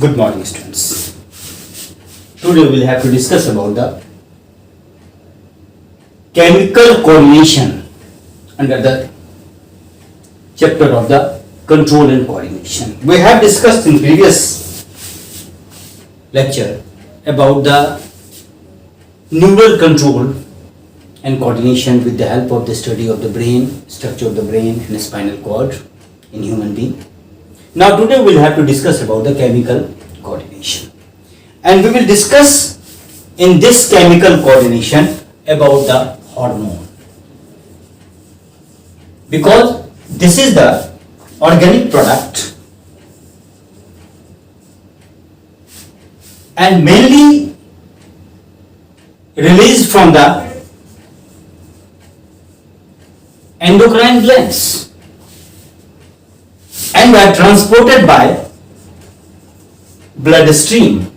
Good morning, students. Today we will have to discuss about the chemical coordination under the chapter of the control and coordination. We have discussed in previous lecture about the neural control and coordination with the help of the study of the brain, structure of the brain and spinal cord in human being. Now today we will have to discuss about the chemical coordination, and we will discuss in this chemical coordination about the hormone, because this is the organic product and mainly released from the endocrine glands and are transported by bloodstream.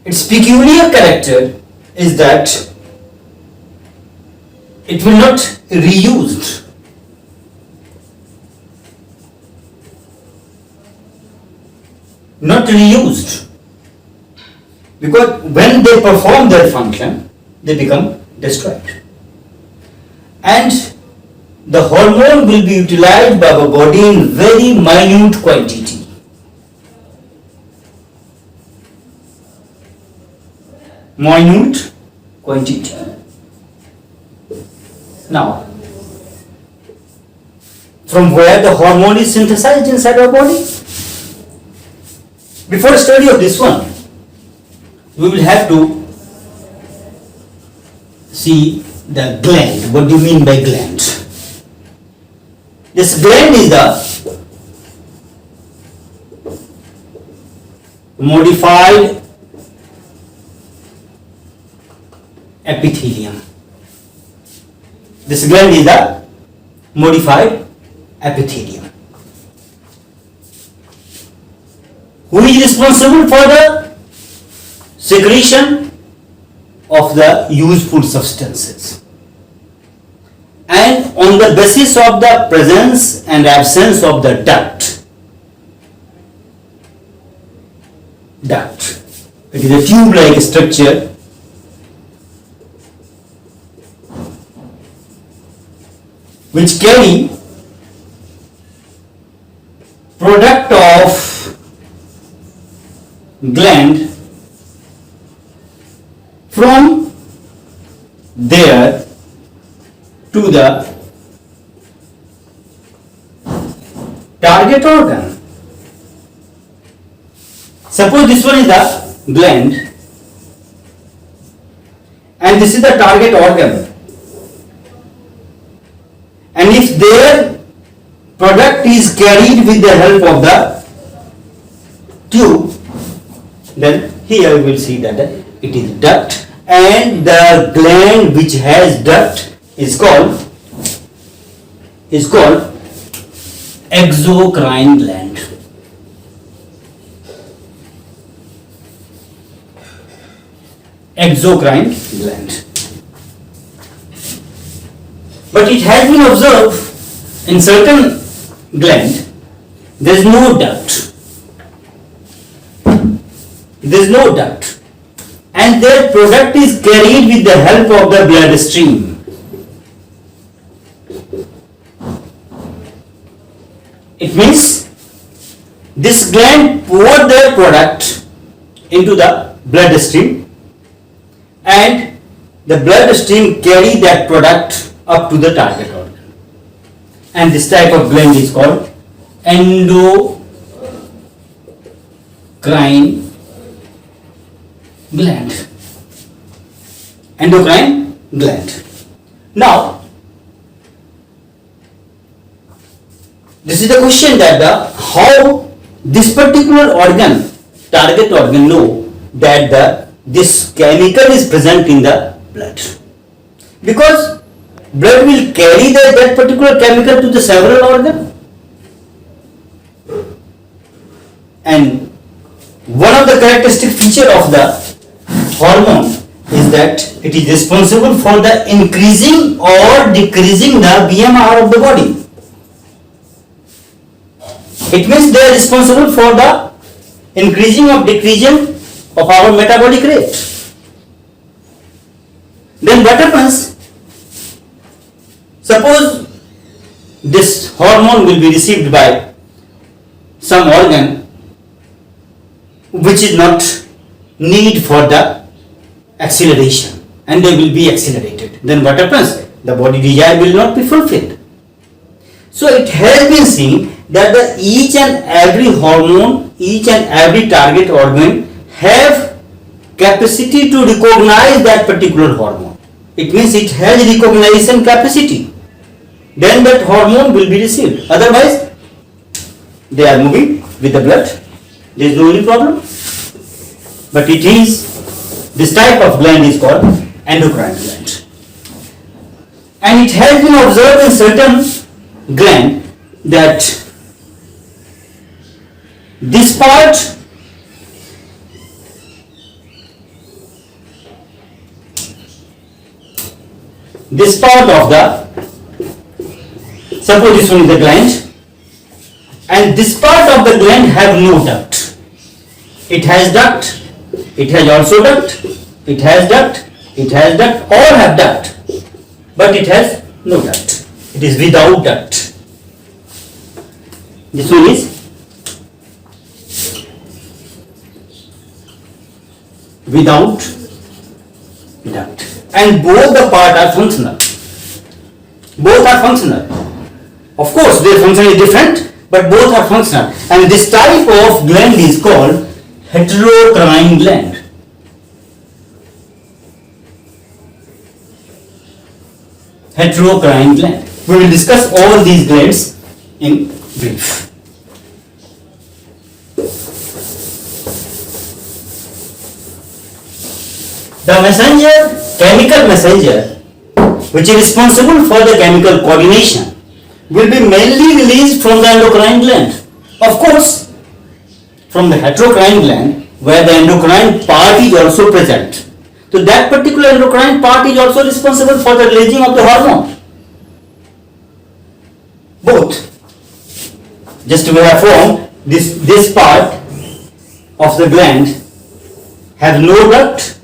Its peculiar character is that it will not reused. Not reused, because when they perform their function, they become destroyed. And the hormone will be utilized by our body in very minute quantity. Minute quantity. Now, from where the hormone is synthesized inside our body? Before study of this one, we will have to see the gland. What do you mean by gland? This gland is the modified epithelium. This gland is the modified epithelium. Who is responsible for the secretion of the useful substances? And on the basis of the presence and absence of the duct, it is a tube-like structure which carry product of gland from there to the target organ. Suppose this one is the gland and this is the target organ, and if their product is carried with the help of the tube, then here we will see that it is duct, and the gland which has duct is called exocrine gland. Exocrine gland. But it has been observed in certain gland there is no duct. There is no duct, and their product is carried with the help of the blood stream. It means this gland pour their product into the blood stream, and the blood stream carry that product up to the target organ, and this type of gland is called endocrine gland. Endocrine gland. Now, this is the question that how this particular organ, target organ, know that this chemical is present in the blood, because blood will carry that particular chemical to the several organ, and one of the characteristic feature of the hormone is that it is responsible for the increasing or decreasing the BMR of the body. It means they are responsible for the increasing or decreasing of our metabolic rate. Then what happens? Suppose this hormone will be received by some organ which is not need for the acceleration, and they will be accelerated. Then what happens? The body desire will not be fulfilled. So it has been seen that each and every hormone, each and every target organ have capacity to recognize that particular hormone. It means it has recognition capacity. Then that hormone will be received. Otherwise, they are moving with the blood. There is no any problem. But it is, this type of gland is called endocrine gland. And it has been observed in certain gland that this part of the, suppose this one is the gland, and this part of the gland have no duct. It has duct, it has also duct, it has duct, it has duct, all have duct, but it has no duct. It is without duct. This one is without duct. And both the part are functional. Both are functional. Of course, their function is different, but both are functional. And this type of gland is called heterocrine gland. Heterocrine gland. We will discuss all these glands in brief. The messenger, chemical messenger, which is responsible for the chemical coordination, will be mainly released from the endocrine gland. Of course, from the heterocrine gland, where the endocrine part is also present. So that particular endocrine part is also responsible for the releasing of the hormone. Both. Just we have formed this part of the gland have no duct.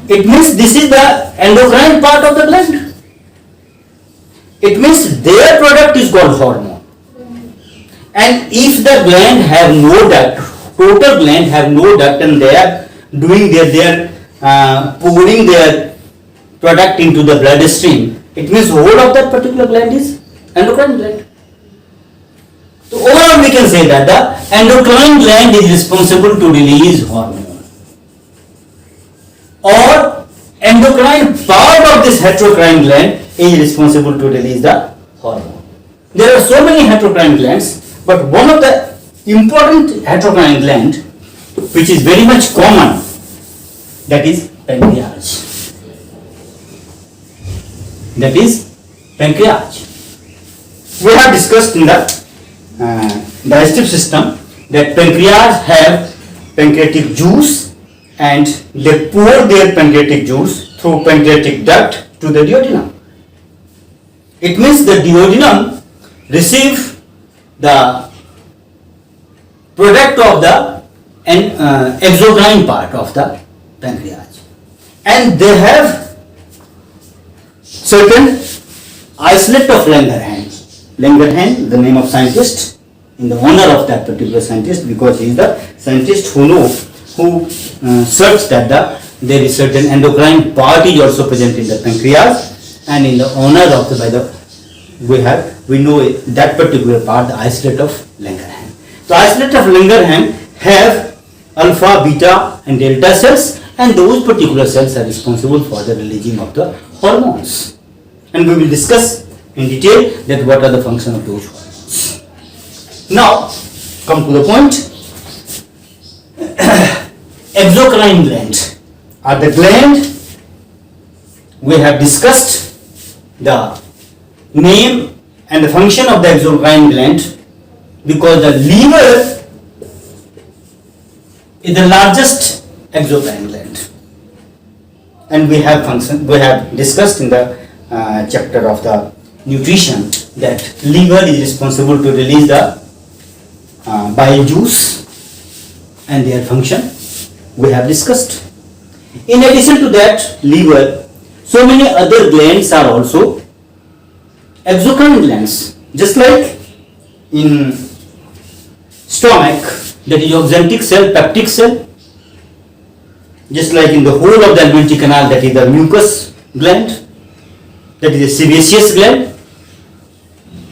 It means this is the endocrine part of the gland. It means their product is called hormone. And if the gland have no duct, total gland have no duct, and they are doing pouring their product into the bloodstream, it means whole of that particular gland is endocrine gland. So overall we can say that the endocrine gland is responsible to release hormone. Or endocrine part of this heterocrine gland is responsible to release the hormone. There are so many heterocrine glands, but one of the important heterocrine gland which is very much common, that is pancreas. That is pancreas. We have discussed in the digestive system that pancreas have pancreatic juice, and they pour their pancreatic juice through pancreatic duct to the duodenum. It means the duodenum receive the product of the exocrine part of the pancreas, and they have certain isolate of Langerhans. Langerhans, the name of scientist, in the honor of that particular scientist, because he is the scientist who searched that there is certain endocrine part is also present in the pancreas, and in the honor of we know that particular part, the isolate of Langerhans. The isolate of Langerhans have alpha, beta and delta cells, and those particular cells are responsible for the releasing of the hormones. And we will discuss in detail that what are the function of those hormones. Now, come to the point. Exocrine gland are the gland. We have discussed the name and the function of the exocrine gland because the liver is the largest exocrine gland, and we have discussed in the chapter of the nutrition that liver is responsible to release the bile juice and their function we have discussed. In addition to that liver, so many other glands are also exocrine glands, just like in stomach, that is oxyntic cell, peptic cell, just like in the whole of the alimentary canal, that is the mucus gland, that is the sebaceous gland,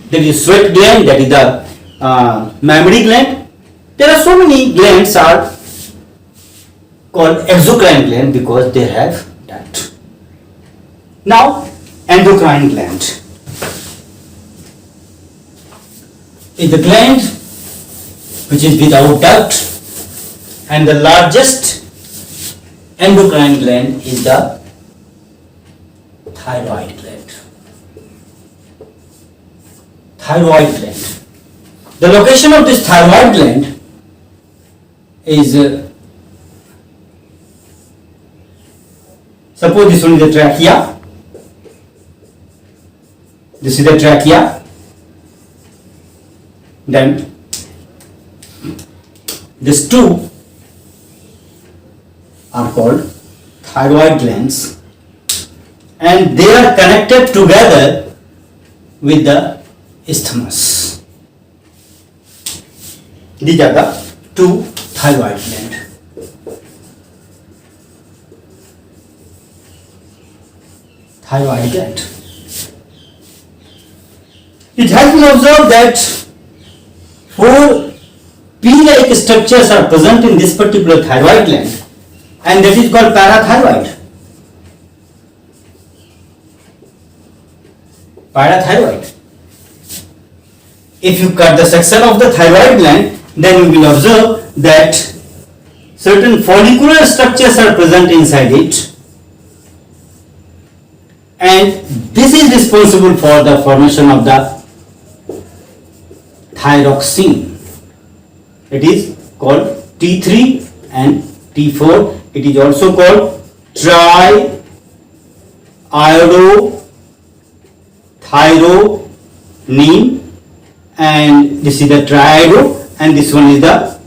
that is sweat gland, that is the mammary gland. There are so many glands are called exocrine gland because they have that. Now endocrine gland is the gland which is without duct, and the largest endocrine gland is the thyroid gland. Thyroid gland. The location of this thyroid gland is, suppose this one is the trachea, this is the trachea, then these two are called thyroid glands, and they are connected together with the isthmus. These are the two thyroid glands. Thyroid gland. It has been observed that four pea-like structures are present in this particular thyroid gland, and that is called parathyroid. Parathyroid. If you cut the section of the thyroid gland, then you will observe that certain follicular structures are present inside it, and this is responsible for the formation of the thyroxine. It is called T3 and T4. It is also called triiodothyronine, and this is the triiodo, and this one is the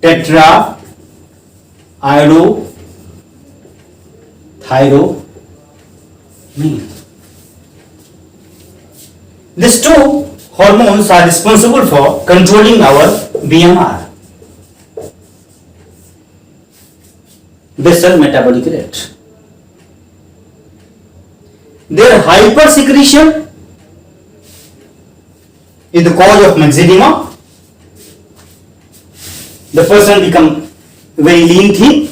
tetraiodothyronine. These two hormones are responsible for controlling our BMR, basal metabolic rate. Their hypersecretion is the cause of myxedema. The person becomes very lean thin,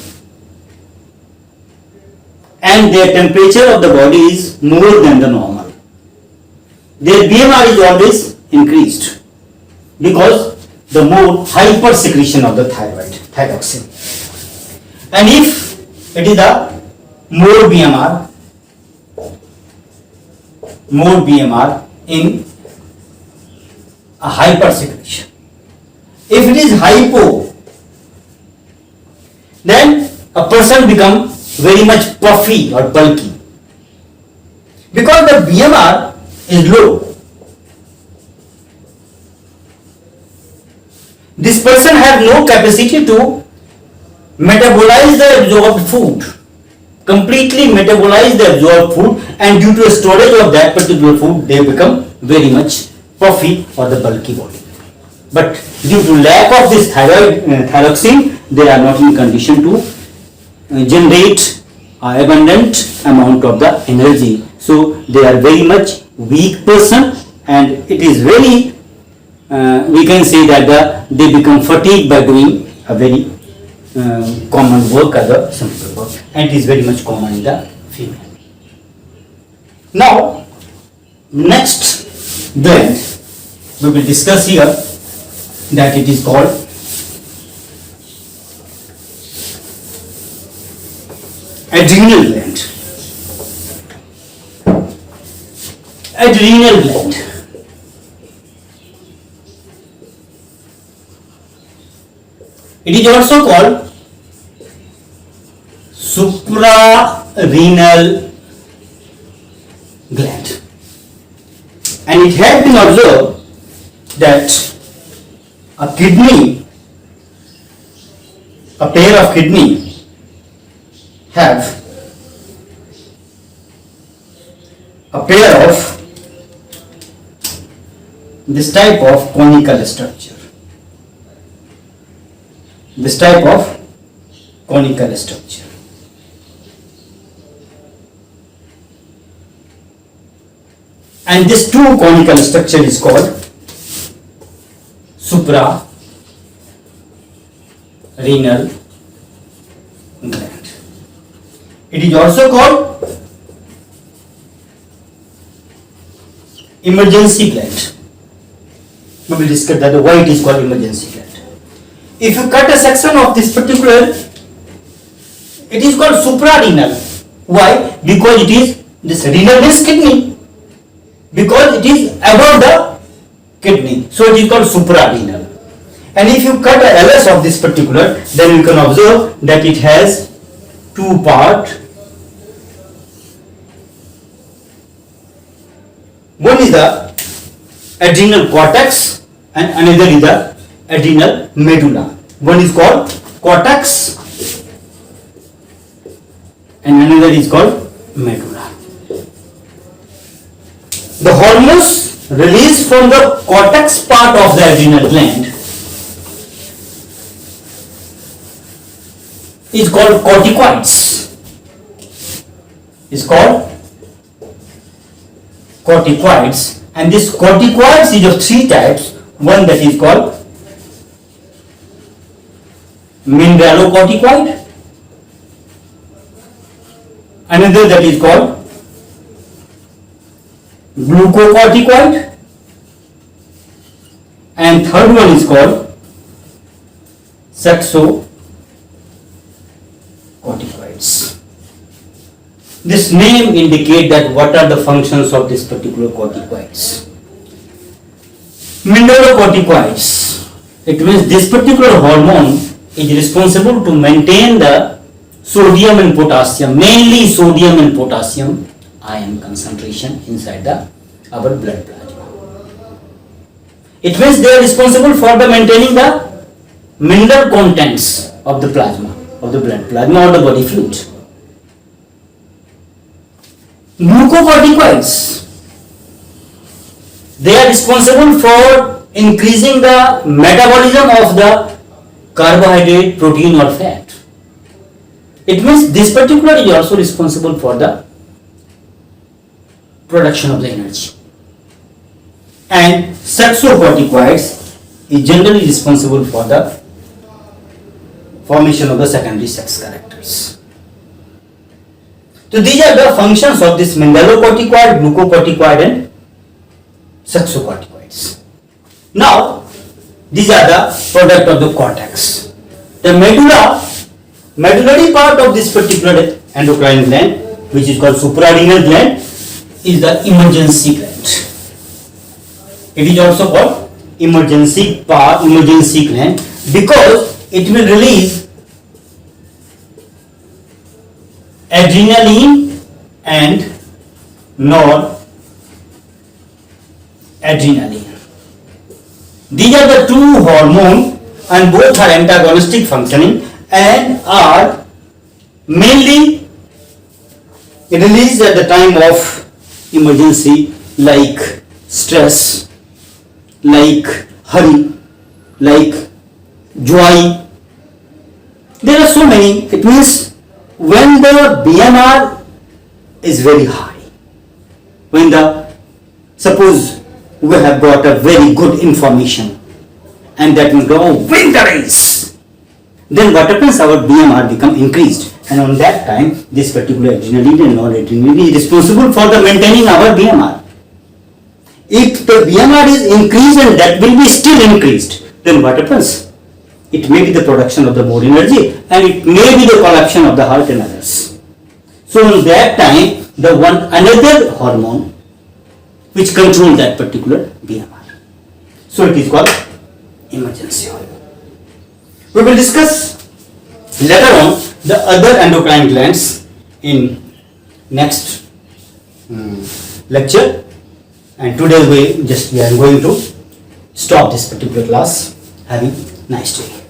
and their temperature of the body is more than the normal. Their BMR is always increased because the more hypersecretion of the thyroxine. And if it is a more BMR in a hypersecretion. If it is hypo, then a person becomes very much puffy or bulky because the BMR is low. This person has no capacity to metabolize the absorbed food, completely metabolize the absorbed food, and due to a storage of that particular food, they become very much puffy or the bulky body. But due to lack of this thyroxine, they are not in condition to generate abundant amount of the energy. So they are very much weak person, and it is very we can say that they become fatigued by doing a very common work as a simple work, and it is very much common in the female. Now next gland we will discuss here, that it is called adrenal gland. Adrenal gland. It is also called suprarenal gland, and it has been observed that a kidney, a pair of kidney have a pair of this type of conical structure. This type of conical structure. And this two conical structure is called suprarenal gland. It is also called emergency gland. We will discuss that why it is called emergency gland. If you cut a section of this particular, it is called suprarenal. Why? Because it is this renal means kidney. Because it is above the kidney, so it is called suprarenal. And if you cut a LS of this particular, then you can observe that it has two parts. One is the adrenal cortex and another is the adrenal medulla. One is called cortex and another is called medulla. The hormones released from the cortex part of the adrenal gland is called corticoids. Is called corticoids, and this corticoids is of three types. One that is called mineralocorticoid, another that is called glucocorticoid, and third one is called saxocorticoids. This name indicates that what are the functions of this particular corticoids. Mineralocorticoids, it means this particular hormone is responsible to maintain the sodium and potassium, mainly sodium and potassium ion concentration inside our blood plasma. It means they are responsible for the maintaining the mineral contents of the plasma, of the blood plasma or the body fluid. Glucocorticoids, they are responsible for increasing the metabolism of the carbohydrate, protein or fat. It means this particular is also responsible for the production of the energy. And saxocorticoids is generally responsible for the formation of the secondary sex characters. So these are the functions of this mineralocorticoid, glucocorticoid and saxocorticoids. Now these are the product of the cortex. The medullary part of this particular endocrine gland, which is called suprarenal gland, is the emergency gland. It is also called emergency gland because it will release adrenaline and noradrenaline. These are the two hormones and both are antagonistic functioning and are mainly released at the time of emergency, like stress, like hurry, like joy. There are so many. It means when the BMR is very high, when suppose we have got a very good information and that will go win the race, then what happens? Our BMR become increased. And on that time, this particular adrenaline and noradrenaline is responsible for the maintaining our BMR. If the BMR is increased and that will be still increased, then what happens? It may be the production of the more energy and it may be the collapse of the heart and others. So on that time, the another hormone which controls that particular BMR. So it is called emergency hormone. We will discuss later on the other endocrine glands in next lecture, and today we are going to stop this particular class. Having nice day.